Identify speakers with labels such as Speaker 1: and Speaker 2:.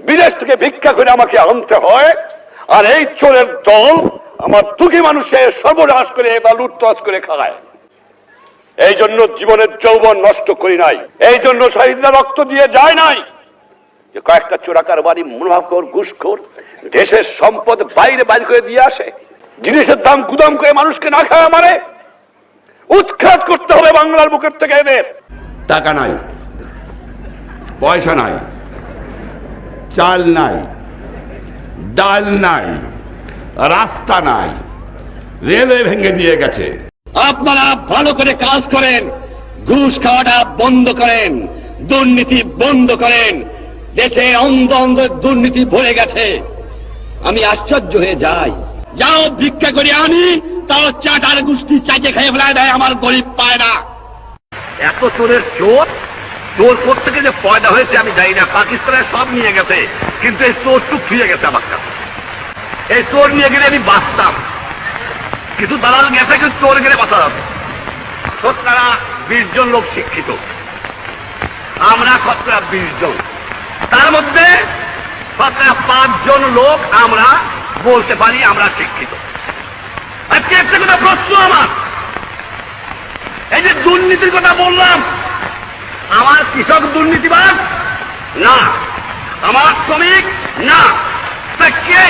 Speaker 1: বিদেশ থেকে ভিক্ষা করে আমাকে আনতে হয়, আর এই চোরের দল আমার দুঃখী মানুষের সর্বনাশ করে বা লুটতরাজ করে খায়। এই জন্য জীবনের যৌবন নষ্ট করি নাই, এই জন্য শহীদরা রক্ত দিয়ে যায় নাই যে কয়েকটা চোরাকার বাড়ি মুনাফাখোর ঘুষখোর দেশের সম্পদ বাইরে বাইর করে দিয়ে আসে, জিনিসের দাম গুদাম করে মানুষকে না খাওয়া মারে। উৎখাত করতে হবে বাংলার বুকের থেকে এদের।
Speaker 2: টাকা নাই, পয়সা নাই, চাল নাই, ডাল নাই, রাস্তা নাই, রেলওয়ে ভেঙে দিয়ে গেছে।
Speaker 3: আপনারা ভালো করে কাজ করেন, ঘুষ খাওয়াটা বন্ধ করেন, দুর্নীতি বন্ধ করেন। দেশে অন্ধ অন্ধ দুর্নীতি ভরে গেছে। আমি আশ্চর্য হয়ে যাই, যাও ভিক্ষা করে আনি, তাও চাটার গুষ্টি চাইতে খেয়ে ফেলায় দেয়, আমার গরিব পায় না।
Speaker 4: এত চোরের চোর, চোর কোথেকে যে পয়দা হয়েছে আমি জানি না। পাকিস্তানের সব নিয়ে গেছে, কিন্তু এই চোরটুক ফিরে গেছে আমার কাছে। এই চোর নিয়ে গেলে আমি বাঁচতাম, কিন্তু দালাল গেছে, কিন্তু চোর গেলে বাঁচা যাবে। শতকরা 20 জন লোক শিক্ষিত, আমরা শতকরা 20 জন, তার মধ্যে শতকরা 5 জন লোক আমরা বলতে পারি আমরা শিক্ষিত। আজকে একটা কথা প্রশ্ন আমার, এই যে দুর্নীতির কথা বললাম, আমার কৃষক দুর্নীতিবাজ না, আমার শ্রমিক না, তা কে?